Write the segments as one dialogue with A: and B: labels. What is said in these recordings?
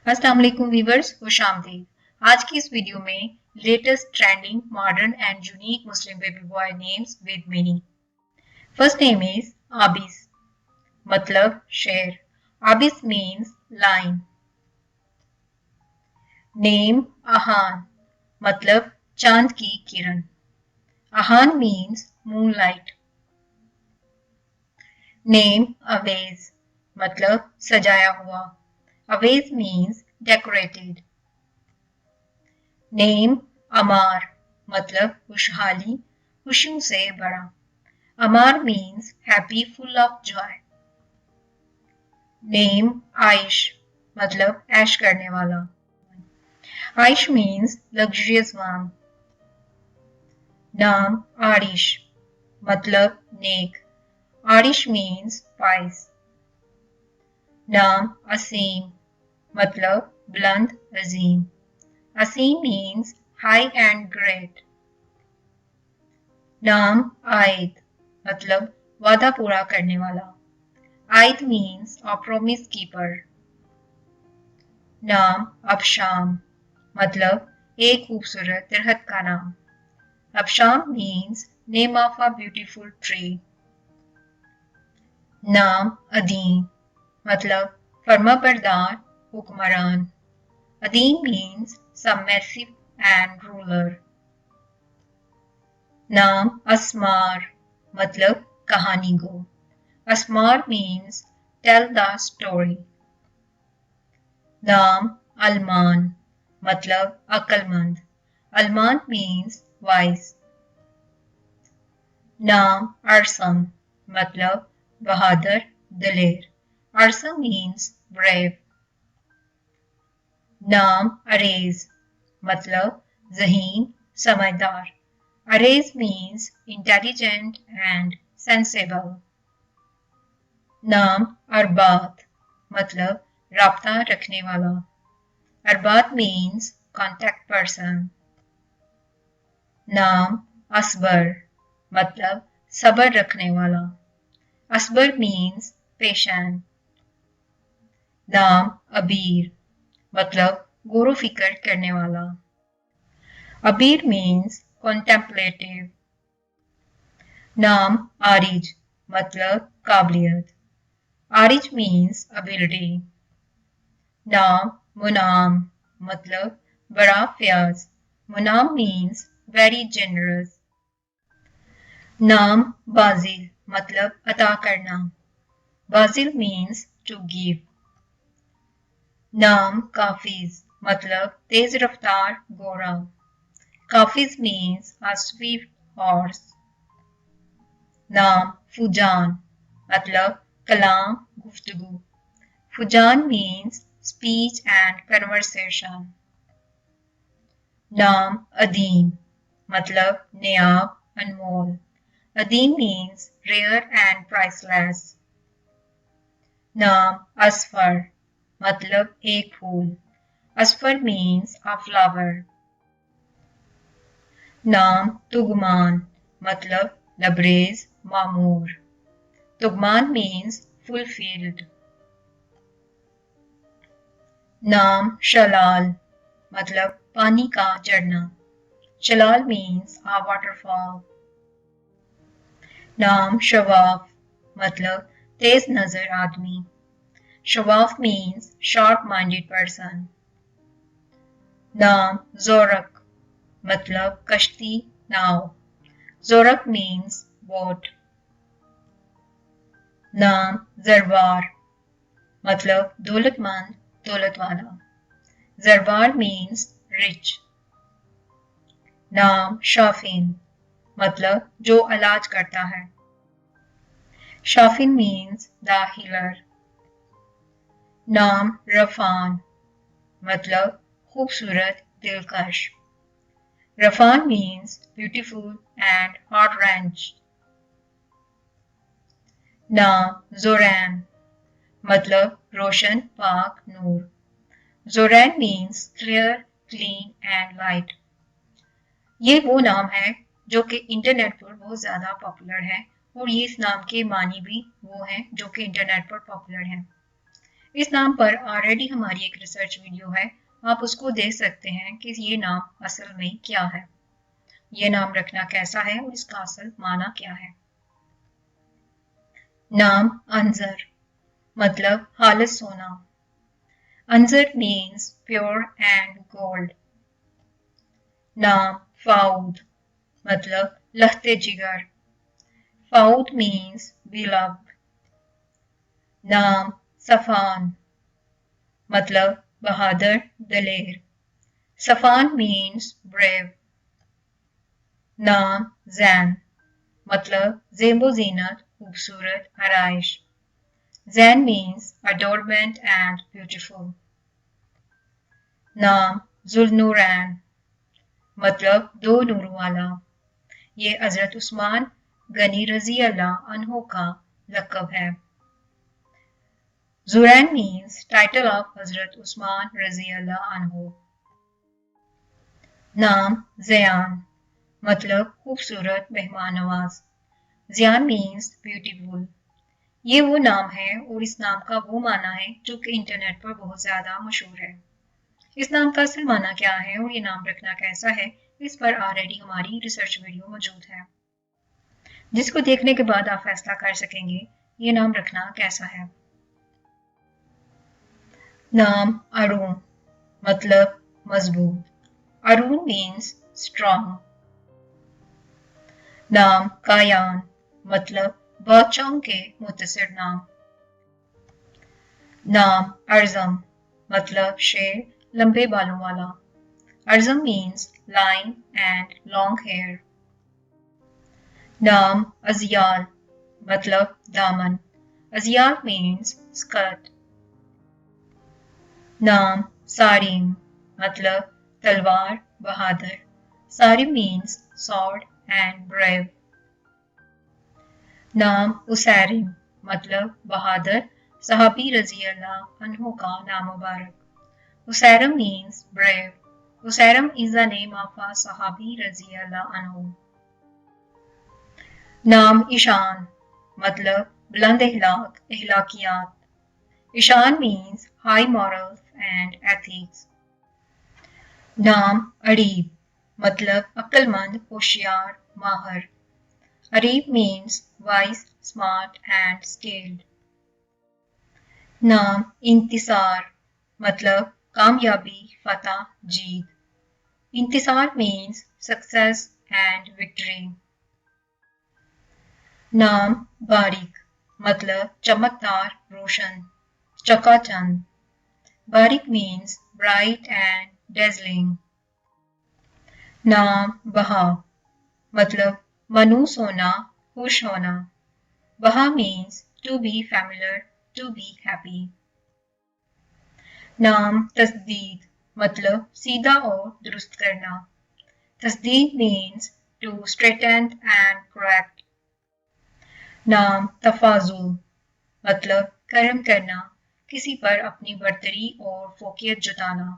A: अस्सलाम वालेकुम व्यूअर्स, खुशामदीद। आज की इस वीडियो में latest trending modern and unique Muslim baby boy names with meaning. First name is Abis, मतलब शेर। Abis means lion. Name Aahan, मतलब चांद की किरण। Aahan means moonlight. Name Awez, मतलब सजाया हुआ। Awez means decorated. Name Amar, मतलब खुशहाली, खुशियों से बड़ा। Amar means happy, full of joy. Name Aish, मतलब ऐश करने वाला। Aish means luxurious one. नाम आरिश, मतलब नेक। Aarish means price. नाम असीम, मतलब बुलंद अजीम। असीम मीन्स हाई एंड ग्रेट। नाम आयद, मतलब वादा पूरा करने वाला। आयद मीन्स अ प्रॉमिस कीपर। नाम अबशाम, मतलब एक खूबसूरत दरख्त का नाम। Absham means name of a beautiful tree. नाम अदीम, मतलब फर्माबरदार, हुक्मरान। Adeem means submissive and ruler. नाम असमार, मतलब कहानी गो। Asmar means tell the story. नाम अलमान, मतलब अक्लमंद। अलमान मीन्स वाइज। नाम अरसम, मतलब बहादुर, दलेर। अरसम मीन्स ब्रेव। नाम अरेज, मतलब ज़हीन, समझदार। Arrays means intelligent and sensible. नाम अरबात, मतलब राब्ता रखने वाला। अरबात मीन्स कॉन्टैक्ट पर्सन। नाम असबर, मतलब सबर रखने वाला। असबर मीन्स पेशेंट। नाम अबीर, मतलब गौर फिक्र करने वाला। अबीर मीन्स कॉन्टेम्पलेटिव। नाम आरिज, मतलब काबिलियत। Ariz means ability. नाम मुनाम, मतलब बड़ा फयाज। Munam means very generous. नाम बाजिल, मतलब अता करना। Bazil means to give. नाम काफिज, मतलब तेज रफ्तार घोड़ा। Kafiz means a swift horse. नाम फुजान, मतलब कलाम, गुफ्तगू। Fuzan means speech and conversation. नाम अदीम, मतलब नायाब, अनमोल। Adeem means rare and priceless. नाम असफर, मतलब एक फूल। Asfar means a flower. नाम तुगमान, मतलब लबरेज, मामूर। तुगमान मीन्स फुलफिल्ड। नाम शलाल, मतलब पानी का झरना। शलाल मीन्स अ वाटरफॉल। नाम शवाफ, मतलब तेज नजर आदमी। शवाफ मीन्स शार्प माइंडेड पर्सन। नाम जोरक, मतलब कश्ती, नाव। जोरक मीन्स बोट। नाम जरबार, मतलब दौलतमंद, दौलत वाला। Zarbar means rich. नाम शाफिन, मतलब जो इलाज करता है। Shafin means the healer. नाम रफान, मतलब खूबसूरत, दिलकश। Rafan means beautiful and heart wrenched. नाम जोरैन, मतलब रोशन, पाक, नूर। Zorain means clear, clean and light. ये वो नाम है जो कि इंटरनेट पर बहुत ज़्यादा पॉपुलर है और ये इस नाम के मानी भी वो हैं जो कि इंटरनेट पर पॉपुलर हैं। इस नाम पर ऑलरेडी हमारी एक रिसर्च वीडियो है, आप उसको देख सकते हैं कि ये नाम असल में क्या है, ये नाम रखना कैसा है और इसका असल माना क्या है। नाम अंजर मतलब खालिस सोना। Anjar means pure and gold. नाम फाउद मतलब लहते जिगर। फाउद मीन्स beloved। नाम सफान मतलब बहादुर दलेर। सफान मीन्स brave। नाम जैन मतलब ज़ेबो ज़ीनत खूबसूरत आराइश। Zain means adornment and beautiful। नाम जुल्नूरैन मतलब दो नूरों वाला। ये हजरत उस्मान गनी रजी अल्लाह अन्हो का लक़ब है। जुरैन मीन्स टाइटल ऑफ हजरत उस्मान रजी अल्लाह अन्हो। नाम ज़यान मतलब खूबसूरत मेहमान नवाज। Zayan means beautiful. ये वो नाम है और इस नाम का वो माना है जो कि इंटरनेट पर बहुत ज़्यादा मशहूर है। इस नाम का असल माना क्या है और ये नाम रखना कैसा है, इस पर ऑलरेडी हमारी रिसर्च वीडियो मौजूद है, जिसको देखने के बाद आप फैसला कर सकेंगे ये नाम रखना कैसा है। नाम अरून मतलब मजबूत। अरून मीन्स स्ट्रॉन्ग। नाम कायान मतलब बादशाहों के मुत्तसिर नाम। नाम अर्जम मतलब शेर लंबे बालों वाला। Arjam means lion and long hair. नाम अजियाल मतलब दामन। Ajiyal means skirt. नाम सारिम मतलब तलवार बहादुर। Sarim means sword and brave. नाम उसैरिम मतलब बहादुर सहाबी रजी अल्लाह अन्हो का नाम मुबारक। Usairam means brave. Usairam is the name of a सहाबी रजी अल्लाह अन्हो। नाम ईशान मतलब बुलंद अखलाक अखलाकियात। Ishan means high morals and ethics. नाम अरीब मतलब अक्लमंद होशियार माहर। Areeb means wise smart and skilled. नाम इंतिसार मतलब कामयाबी फतह जीत। Intisar means success and victory. नाम बारिक मतलब चमकदार रोशन चकाचंद। Barik means bright and dazzling. नाम बहा मतलब मनूस होना खुश होना। Baha means to be familiar to be happy. नाम तस्दीद मतलब सीधा और दुरुस्त करना। Tasdeed means to straighten and correct. नाम तफाजुल मतलब करम करना, किसी पर अपनी बर्तरी और फोकियत जताना,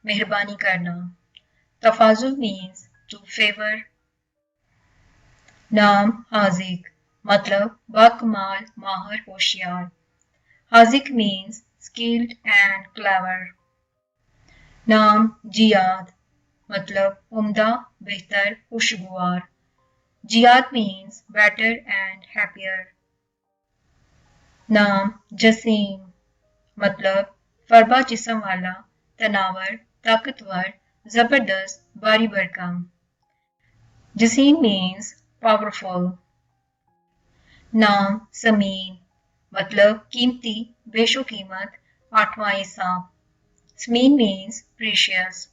A: मेहरबानी करना। Tafazul means to favour. नाम हाजिक मतलब बाकमाल माहर होशियार। Hazik means skilled and clever। नाम जियाद मतलब उम्दा बेहतर खुशगवार। Ziyad means better and happier। नाम जसीम मतलब फरबा जिस्म वाला तनावर ताकतवर जबरदस्त भारी भरकम। Jasim means powerful. नाम समीन मतलब कीमती बेशो कीमत आठवां हिस्सा। Sameen means precious.